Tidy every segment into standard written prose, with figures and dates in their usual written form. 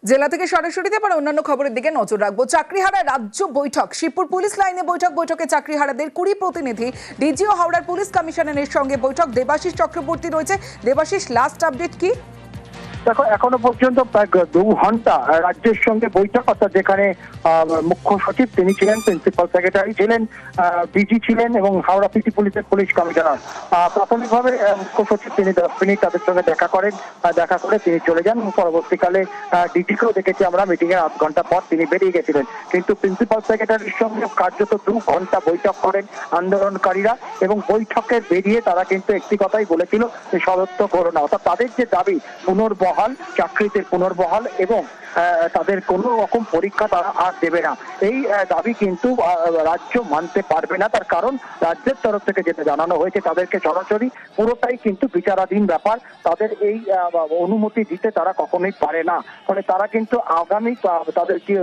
জেলা থেকে সরাসরি এবার অন্যান্য খবরের দিকে নজর রাখবো। চাকরিহারা রাজ্য বৈঠক, শিবপুর পুলিশ লাইনে বৈঠকে চাকরিহারাদের 20 প্রতিনিধি, ডিজি ও হাওড়ার পুলিশ কমিশনারের সঙ্গে বৈঠক। দেবাশিস চক্রবর্তী রয়েছে। দেবাশিস, লাস্ট আপডেট কি? দেখো, এখনো পর্যন্ত প্রায় 2 ঘন্টা রাজ্যের সঙ্গে বৈঠক, অর্থাৎ যেখানে মুখ্য সচিব তিনি ছিলেন, প্রিন্সিপাল সেক্রেটারি ছিলেন, ডিজি ছিলেন এবং হাওড়া সিটি পুলিশের পুলিশ কমিশনার। প্রাথমিকভাবে মুখ্য সচিব তিনি 10 মিনিট তাদের সঙ্গে দেখা করেন, দেখা করে তিনি চলে যান। পরবর্তীকালে ডিজিকেও দেখেছি আমরা, মিটিং এর 8 ঘন্টা পর তিনি বেরিয়ে গেছিলেন। কিন্তু প্রিন্সিপাল সেক্রেটারির সঙ্গে কার্যত 2 ঘন্টা বৈঠক করেন আন্দোলনকারীরা, এবং বৈঠকের বেরিয়ে তারা কিন্তু একটি কথাই বলেছিল যে সদস্য করোনা, অর্থাৎ তাদের যে দাবি পুনর্বহাল, চাকরিতে পুনর্বহাল এবং তাদের কোন রকম পরীক্ষা তারা আর দেবে না, এই দাবি কিন্তু রাজ্য মানতে পারবে না। তার কারণ রাজ্যের তরফ থেকে যেটা জানানো হয়েছে, তাদেরকে সরাসরি পুরোটাই কিন্তু বিচারাধীন ব্যাপার, তাদের এই অনুমতি দিতে তারা কখনোই পারে না। ফলে তারা কিন্তু আগামী তাদের কি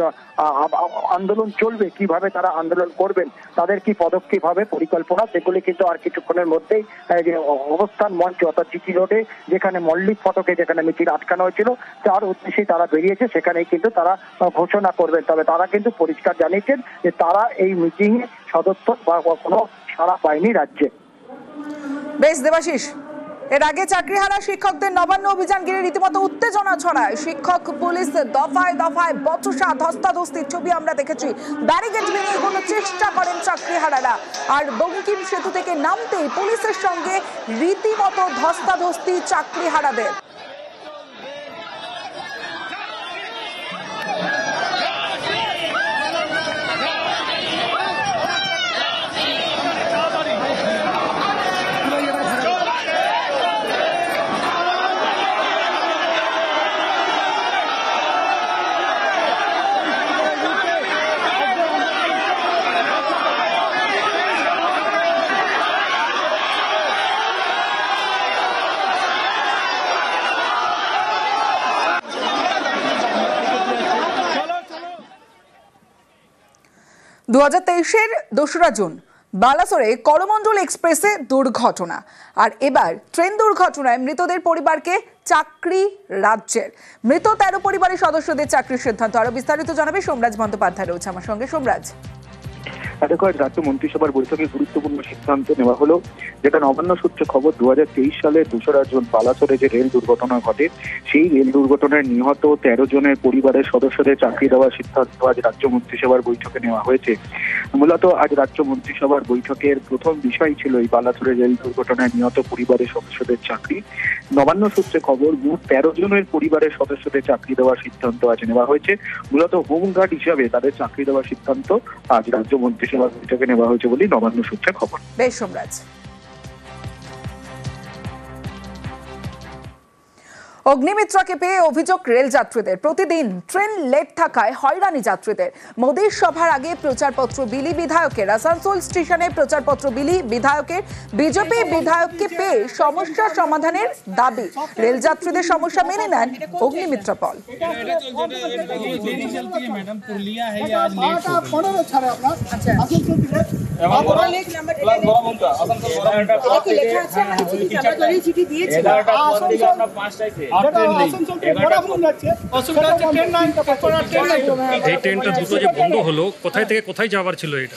আন্দোলন চলবে, কিভাবে তারা আন্দোলন করবেন, তাদের কি পদক্ষেপ হবে, পরিকল্পনা, সেগুলি কিন্তু আর কিছুক্ষণের মধ্যেই যে অবস্থান মঞ্চ অর্থাৎ জিটি রোডে, যেখানে মল্লিক ফটকে যেখানে মিছিল আটকানো হয়েছিল, তার উদ্দেশ্যে তারা বেরিয়েছে, সেখানেই কিন্তু তারা ঘোষণা করবেন। তবে তারা কিন্তু পরিষ্কার জানিয়েছেন যে তারা এই মিটিং এ সদস্য বা কোনো সাড়া পায়নি রাজ্যে। বেশ দেবাশিস, এর আগে চাকরিহারা শিক্ষকদের নবান্ন অভিযান ঘিরে রীতিমতো উত্তেজনা ছড়ায়। শিক্ষক পুলিশ দফায় দফায় বচসা, ধস্তাধস্তির ছবি আমরা দেখেছি। ব্যারিকেড ভেঙে এগোনোর চেষ্টা করেন চাকরিহারারা, আর বঙ্কিম সেতু থেকে নামতেই পুলিশের সঙ্গে রীতিমতো ধস্তাধস্তি চাকরিহারাদের। দু 2023-এর 2রা জুন বালাসোরে করমণ্ডল এক্সপ্রেসে দুর্ঘটনা, আর এবার ট্রেন দুর্ঘটনায় মৃতদের পরিবারকে চাকরি রাজ্যের। মৃত 13 পরিবারের সদস্যদের চাকরির সিদ্ধান্ত। আরো বিস্তারিত জানাবে সোমরাজ বন্দ্যোপাধ্যায় রয়েছে আমার সঙ্গে। সোমরাজ, দেখো, রাজ্য মন্ত্রিসভার বৈঠকে গুরুত্বপূর্ণ সিদ্ধান্ত নেওয়া হলো, যেটা নবান্ন সূত্রে খবর। 2023 সালে 2রা জুন বালাসোরে যে রেল দুর্ঘটনা ঘটে, সেই রেল দুর্ঘটনায় নিহত 13 জনের পরিবারের সদস্যদের চাকরি দেওয়ার সিদ্ধান্ত আজ রাজ্য মন্ত্রিসভার বৈঠকে নেওয়া হয়েছে। মূলত আজ রাজ্য মন্ত্রিসভার বৈঠকের প্রথম বিষয় ছিল এই বালাসোরে রেল দুর্ঘটনায় নিহত পরিবারের সদস্যদের চাকরি। নবান্ন সূত্রে খবর, মোট 13 জনের পরিবারের সদস্যদের চাকরি দেওয়ার সিদ্ধান্ত আজ নেওয়া হয়েছে। মূলত হোমগার্ড হিসাবে তাদের চাকরি দেওয়ার সিদ্ধান্ত আজ রাজ্য মন্ত্রিসভার বৈঠকে নেওয়া হয়েছে বলে নবান্ন সূত্রে খবর। বেশ সোমরাজ। অগ্নিমিত্রাকে পেয়ে অভিযোগ রেল যাত্রীদের। প্রতিদিন ট্রেন লেট থাকায় হয়রানি যাত্রীদের। মোদীর সভার আগে প্রচারপত্র বিলি বিধায়কের। আসানসোল স্টেশনে প্রচারপত্র বিলি বিধায়কের। বিজেপি বিধায়ককে পেয়ে সমস্যা সমাধানের দাবি। রেল যাত্রীদের সমস্যা মেনে নেন অগ্নিমিত্রা পল। এই ট্রেনটা দুটো যে বন্ধ হলো, কোথায় থেকে কোথায় যাওয়ার ছিল এটা?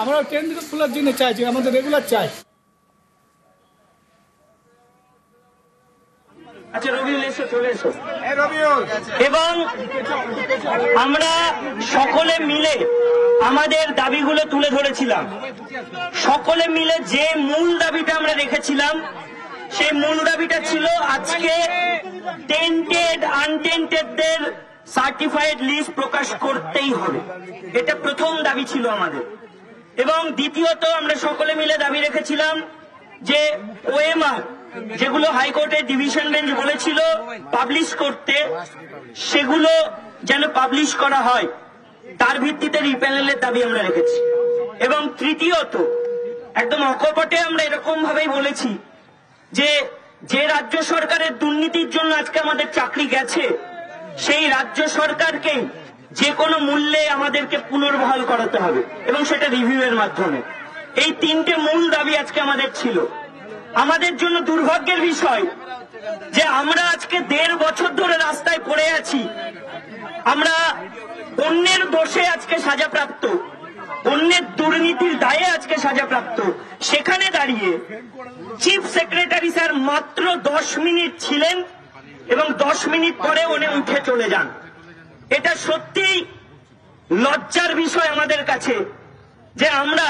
আমরা ট্রেন দুটো খোলার জন্য চাইছি, আমাদের রেগুলার চাই। এবং আমরা সকলে মিলে আমাদের দাবিগুলো তুলে ধরেছিলাম। সকলে মিলে যে মূল দাবিটা আমরা রেখেছিলাম, সেই মূল দাবিটা ছিল আজকে টেন্টেড আনটেন্টেডদের সার্টিফাইড লিস্ট প্রকাশ করতেই হবে। এটা প্রথম দাবি ছিল আমাদের। এবং দ্বিতীয়ত আমরা সকলে মিলে দাবি রেখেছিলাম যে ওএমআর যেগুলো হাইকোর্টের ডিভিশন বেঞ্চ বলেছিল পাবলিশ করতে, সেগুলো যেন পাবলিশ করা হয়, তার ভিত্তিতে রিপ্যানেলের দাবি আমরা রেখেছি। এবং তৃতীয়ত একদম অকপটে আমরা এরকম ভাবেই বলেছি যে যে রাজ্য সরকারের দুর্নীতির জন্য আজকে আমাদের চাকরি গেছে, সেই রাজ্য সরকারকেই যে কোনো মূল্যে আমাদেরকে পুনর্বহাল করাতে হবে, এবং সেটা রিভিউয়ের মাধ্যমে। এই তিনটে মূল দাবি আজকে আমাদের ছিল। আমাদের জন্য দুর্ভাগ্যের বিষয় যে আজকে 1.5 বছর ধরে রাস্তায় পড়ে আছি, আমরা অন্যের দোষে আজকে সাজাপ্রাপ্ত, অন্যের দুর্নীতির দায়ে আজকে সাজাপ্রাপ্ত, সেখানে দাঁড়িয়ে চিফ সেক্রেটারি স্যার মাত্র 10 মিনিট ছিলেন এবং 10 মিনিট পরে উনি উঠে চলে যান। এটা সত্যিই লজ্জার বিষয় আমাদের কাছে যে আমরা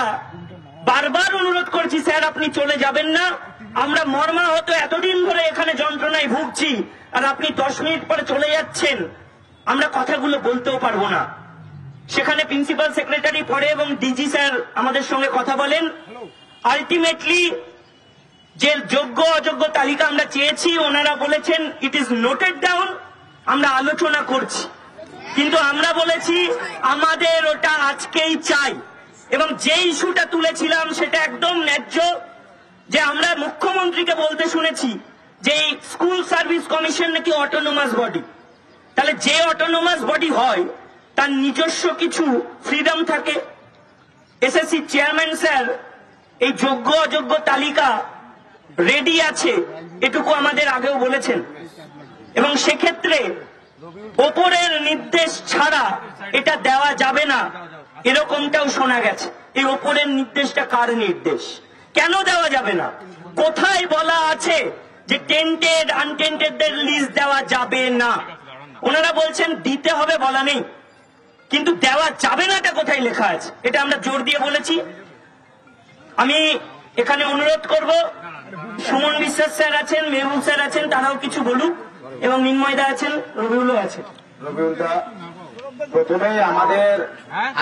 বারবার অনুরোধ করছি, স্যার আপনি চলে যাবেন না, আমরা মর্মাহত এতদিন ধরে এখানে যন্ত্রণায় ভুগছি, আর আপনি 10 মিনিট পরে চলে যাচ্ছেন, আমরা কথাগুলো বলতেও পারবো না। সেখানে প্রিন্সিপাল সেক্রেটারি পড়ে এবং ডিজি স্যার আমাদের সঙ্গে কথা বলেন। আলটিমেটলি যে যোগ্য অযোগ্য তালিকা আমরা চেয়েছি, ওনারা বলেছেন ইট ইজ নোটেড ডাউন, আমরা আলোচনা করছি। কিন্তু আমরা বলেছি আমাদের ওটা আজকেই চাই, এবং যে ইস্যুটা তুলেছিলাম সেটা একদম ন্যায্য, যে আমরা মুখ্যমন্ত্রীকে বলতে শুনেছি যে এই স্কুল সার্ভিস কমিশন নাকি অটোনোমাস বডি। তাহলে যে অটোনোমাস বডি হয় তার নিজস্ব কিছু ফ্রিডম থাকে। এসএসসি চেয়ারম্যান স্যার এই যোগ্য অযোগ্য তালিকা রেডি আছে, এটুকু আমাদের আগেও বলেছেন, এবং সেক্ষেত্রে ওপরের নির্দেশ ছাড়া এটা দেওয়া যাবে না, এরকমটাও শোনা গেছে। এই ওপরের নির্দেশটা কার নির্দেশ? কেন দেওয়া যাবে না? কোথায় বলা আছে যে টেন্টেড আনটেন্টেডদের লিস্ট দেওয়া যাবে না? ওনারা বলছেন দিতে হবে, বলা নেই, কিন্তু দেওয়া যাবে না এটা কোথায় লেখা আছে? এটা আমরা জোর দিয়ে বলেছি। আমি এখানে অনুরোধ করব, সুমন বিশ্বাস স্যার আছেন, মেহবুব স্যার আছেন, তারাও কিছু বলুক, এবং মিন্ময়দা আছেন, রবিউলও আছে। রবিউলদা, প্রথমেই আমাদের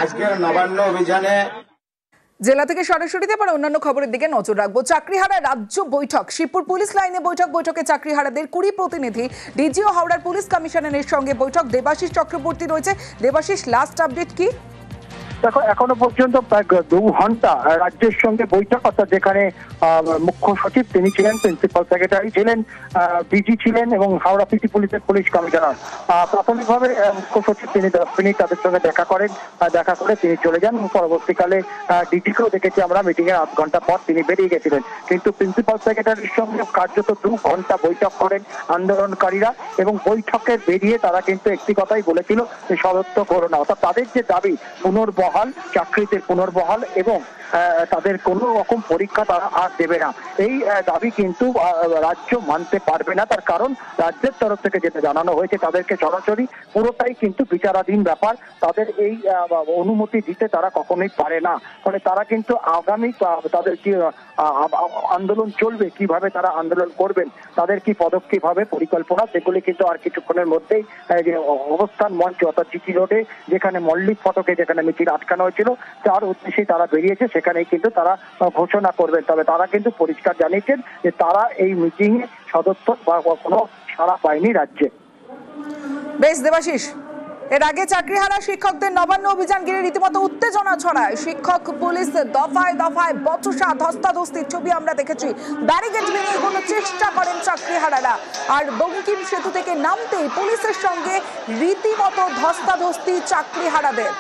আজকের নবান্ন অভিযানে জেলা থেকে সরাসরিতে পরে অন্যান্য খবরের দিকে নজর রাখবো। চাকরিহারা রাজ্য বৈঠক, শিবপুর পুলিশ লাইনে বৈঠকে চাকরিহারাদের 20 প্রতিনিধি, ডিজি ও হাওড়ার পুলিশ কমিশনারের সঙ্গে বৈঠক। দেবাশিস চক্রবর্তী রয়েছে। দেবাশিস, লাস্ট আপডেট কি? দেখো, এখনো পর্যন্ত প্রায় 2 ঘন্টা রাজ্যের সঙ্গে বৈঠক, অর্থাৎ যেখানে মুখ্য সচিব তিনি ছিলেন, প্রিন্সিপাল সেক্রেটারি ছিলেন, ডিজি ছিলেন এবং হাওড়া সিটি পুলিশের পুলিশ কমিশনার। প্রাথমিকভাবে মুখ্য সচিব তিনি 10 মিনিট তাদের সঙ্গে দেখা করেন, দেখা করে তিনি চলে যান। পরবর্তীকালে ডিজিকেও দেখেছি আমরা, মিটিং এর 8 ঘন্টা পর তিনি বেরিয়ে গেছিলেন। কিন্তু প্রিন্সিপাল সেক্রেটারির সঙ্গে কার্যত 2 ঘন্টা বৈঠক করেন আন্দোলনকারীরা, এবং বৈঠকে বেরিয়ে তারা কিন্তু একটি কথাই বলেছিল যে সদস্য করোনা, অর্থাৎ তাদের যে দাবি পুনর্বহাল, চাকরিতে পুনর্বহাল এবং তাদের কোনো রকম পরীক্ষা তারা আর দেবে না, এই দাবি কিন্তু রাজ্য মানতে পারবে না। তার কারণ রাজ্যের তরফ থেকে যেটা জানানো হয়েছে, তাদেরকে সরাসরি পুরোটাই কিন্তু বিচারাধীন ব্যাপার, তাদের এই অনুমতি দিতে তারা কখনোই পারে না। ফলে তারা কিন্তু আগামী তাদের কি আন্দোলন চলবে, কিভাবে তারা আন্দোলন করবেন, তাদের কি পদক্ষেপ হবে, পরিকল্পনা, সেগুলি কিন্তু আর কিছুক্ষণের মধ্যেই যে অবস্থান মঞ্চ অর্থাৎ জিটি রোডে, যেখানে মল্লিক ফটকে যেখানে মিছিল আটকানো হয়েছিল, তার উদ্দেশ্যেই তারা বেরিয়েছে, সেখানেই কিন্তু তারা ঘোষণা করবেন। তবে তারা কিন্তু পরিষ্কার জানিয়েছেন যে তারা এই মিটিং এ সদস্য বা কোনো সাড়া পায়নি রাজ্যে। বেশ দেবাশিস, এর আগে চাকরিহারা শিক্ষকদের নবান্ন অভিযান ঘিরে রীতিমতো উত্তেজনা ছড়ায়। শিক্ষক পুলিশ দফায় দফায় বচসা ধস্তাধস্তির ছবি আমরা দেখেছি। ব্যারিকেড ভেঙে কোনো চেষ্টা করেন চাকরিহারারা, আর বঙ্কিম সেতু থেকে নামতেই পুলিশের সঙ্গে রীতিমতো ধস্তাধস্তি চাকরিহারাদের।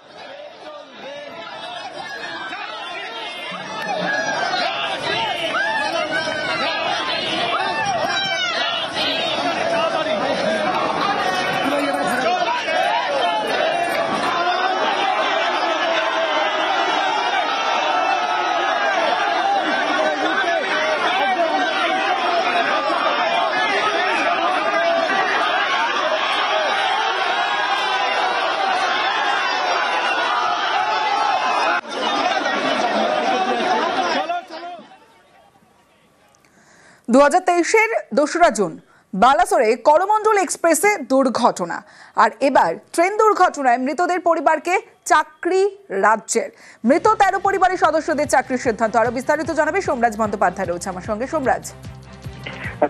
দু 2023-এর 2রা জুন বালাসোরে করমণ্ডল এক্সপ্রেসে দুর্ঘটনা, আর এবার ট্রেন দুর্ঘটনায় মৃতদের পরিবারকে চাকরি রাজ্যের। মৃত 13 পরিবারের সদস্যদের চাকরির সিদ্ধান্ত। আরো বিস্তারিত জানাবে সোমরাজ বন্দ্যোপাধ্যায় রয়েছে আমার সঙ্গে। সোমরাজ,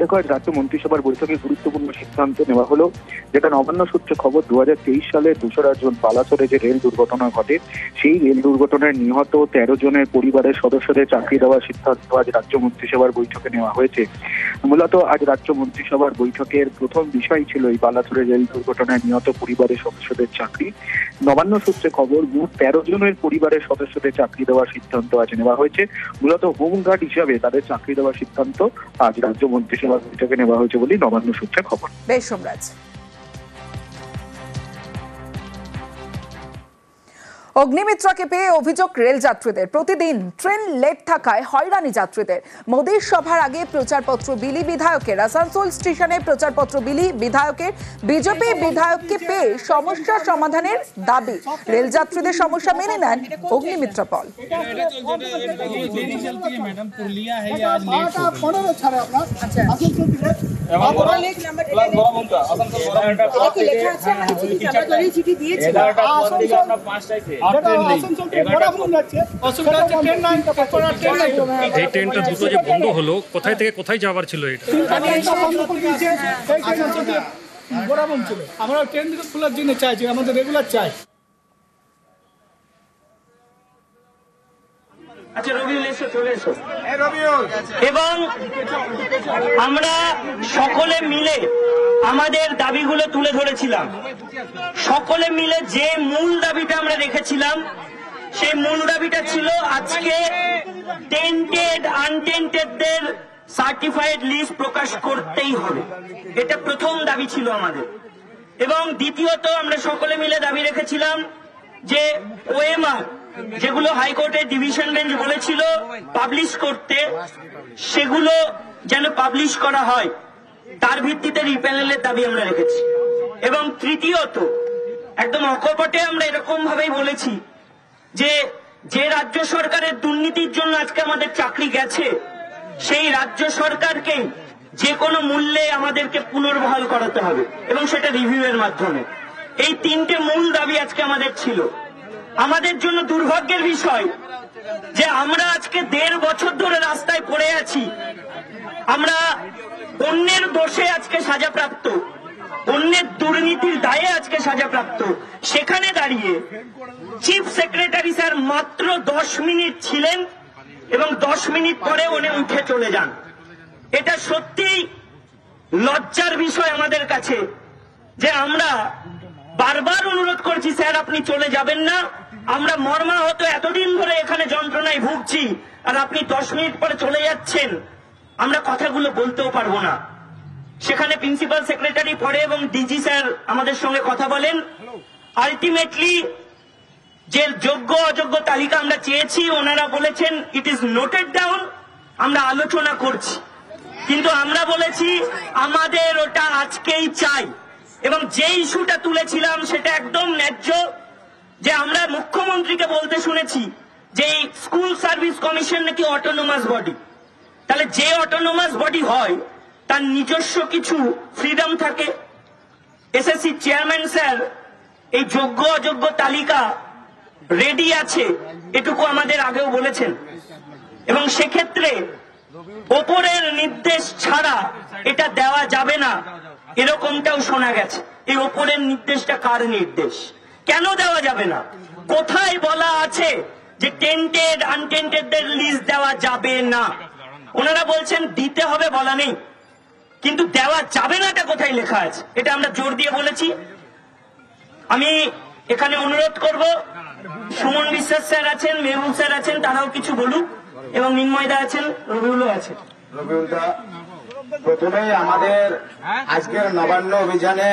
দেখো, রাজ্য মন্ত্রিসভার বৈঠকে গুরুত্বপূর্ণ সিদ্ধান্ত নেওয়া হলো, যেটা নবান্ন সূত্রে খবর। 2023 সালে 2রা জুন বালাসোরে যে রেল দুর্ঘটনা ঘটে, সেই রেল দুর্ঘটনায় নিহত 13 জনের পরিবারের সদস্যদের চাকরি দেওয়ার সিদ্ধান্ত আজ রাজ্য মন্ত্রিসভার বৈঠকে নেওয়া হয়েছে। মূলত আজ রাজ্য মন্ত্রিসভার বৈঠকের প্রথম বিষয় ছিল এই বালাসোরে রেল দুর্ঘটনায় নিহত পরিবারের সদস্যদের চাকরি। নবান্ন সূত্রে খবর, মোট 13 জনের পরিবারের সদস্যদের চাকরি দেওয়ার সিদ্ধান্ত আজ নেওয়া হয়েছে। মূলত হোমগার্ড হিসাবে তাদের চাকরি দেওয়ার সিদ্ধান্ত আজ রাজ্য মন্ত্রিসভা মন্ত্রিসভার বৈঠকে নেওয়া হয়েছে বলেই নবান্ন সূত্রে খবর। বেশ সোমরাজ। অগ্নিমিত্রাকে পেয়ে অভিযোগ রেল যাত্রীদের, প্রতিদিন ট্রেন লেট থাকায় হয়রানি যাত্রীদের। মোদীর সভার আগে প্রচারপত্র বিলি বিধায়কের, আসানসোল স্টেশনে প্রচারপত্র বিলি বিধায়কের। বিজেপি বিধায়ককে পেয়ে সমস্যা সমাধানের দাবি। রেল যাত্রীদের সমস্যা মেনে নেন অগ্নিমিত্রা পল। এই ট্রেনটা দুটো যে বন্ধ হলো, কোথায় থেকে কোথায় যাওয়ার ছিল এটা? আমরা ট্রেন দুটো খোলার জন্য চাইছি, আমাদের রেগুলার চাই। আচ্ছা রবিউল এসো, চলে এসো। এবং আমরা সকলে মিলে আমাদের দাবিগুলো তুলে ধরেছিলাম। সকলে মিলে যে মূল দাবিটা আমরা রেখেছিলাম, সেই মূল দাবিটা ছিল আজকে টেন্টেড আনটেন্টেডদের সার্টিফাইড লিস্ট প্রকাশ করতেই হবে। এটা প্রথম দাবি ছিল আমাদের। এবং দ্বিতীয়ত আমরা সকলে মিলে দাবি রেখেছিলাম যে ওএমআর যেগুলো হাইকোর্টের ডিভিশন বেঞ্চ বলেছিল পাবলিশ করতে, সেগুলো যেন পাবলিশ করা হয়, তার ভিত্তিতে রিপ্যানেলের দাবি আমরা রেখেছি। এবং তৃতীয়ত একদম অকপটে আমরা এরকম ভাবেই বলেছি যে যে রাজ্য সরকারের দুর্নীতির জন্য আজকে আমাদের চাকরি গেছে, সেই রাজ্য সরকারকেই যে কোনো মূল্যে আমাদেরকে পুনর্বহাল করাতে হবে, এবং সেটা রিভিউয়ের মাধ্যমে। এই তিনটে মূল দাবি আজকে আমাদের ছিল। আমাদের জন্য দুর্ভাগ্যের বিষয় যে আমরা আজকে 1.5 বছর ধরে রাস্তায় পড়ে আছি। আমরা অন্যের দোষে আজকে সাজাপ্রাপ্ত, অন্যের দুর্নীতির দায়ে আজকে সাজাপ্রাপ্ত। সেখানে দাঁড়িয়ে চিফ সেক্রেটারি স্যার মাত্র 10 মিনিট ছিলেন এবং 10 মিনিট পরে উনি উঠে চলে যান। এটা সত্যিই লজ্জার বিষয় আমাদের কাছে যে আমরা বারবার অনুরোধ করছি, স্যার আপনি চলে যাবেন না, আমরা মর্মাহত এতদিন ধরে এখানে যন্ত্রণায় ভুগছি, আর আপনি 10 মিনিট পরে চলে যাচ্ছেন, আমরা কথাগুলো বলতেও পারবো না। সেখানে প্রিন্সিপাল সেক্রেটারি পড়ে এবং ডিজি স্যার আমাদের সঙ্গে কথা বলেন। আলটিমেটলি যে যোগ্য অযোগ্য তালিকা আমরা চেয়েছি, ওনারা বলেছেন ইট ইজ নোটেড ডাউন, আমরা আলোচনা করছি। কিন্তু আমরা বলেছি আমাদের ওটা আজকেই চাই। এবং যে ইস্যুটা তুলেছিলাম সেটা একদম ন্যায্য, যে আমরা মুখ্যমন্ত্রীকে বলতে শুনেছি যে স্কুল সার্ভিস কমিশন নাকি অটোনোমাস বডি। তাহলে যে অটোনোমাস বডি হয় তার নিজস্ব কিছু ফ্রিডম থাকে। এসএসসি চেয়ারম্যান স্যার এই যোগ্য অযোগ্য তালিকা রেডি আছে, এটুকু আমাদের আগেও বলেছেন। এবং সেক্ষেত্রে ওপরের নির্দেশ ছাড়া এটা দেওয়া যাবে না, এরকমটাও শোনা গেছে। এই ওপরের নির্দেশটা কার নির্দেশ? কেন দেওয়া যাবে না? কোথায় বলা আছে যে টেন্টেড আনটেন্টেডদের লিস্ট দেওয়া যাবে না? ওনারা বলছেন দিতে হবে, বলা নেই, কিন্তু দেওয়া যাবে নাটা কোথায় লেখা আছে? এটা আমরা জোর দিয়ে বলেছি। আমি এখানে অনুরোধ করব, সুমন বিশ্বাস স্যার আছেন, মেহবুব স্যার আছেন, তারাও কিছু বলুক, এবং মিন্ময়দা আছেন, রবিউলও আছে। রবিউলদা, প্রথমেই আমাদের আজকের নবান্ন অভিযানে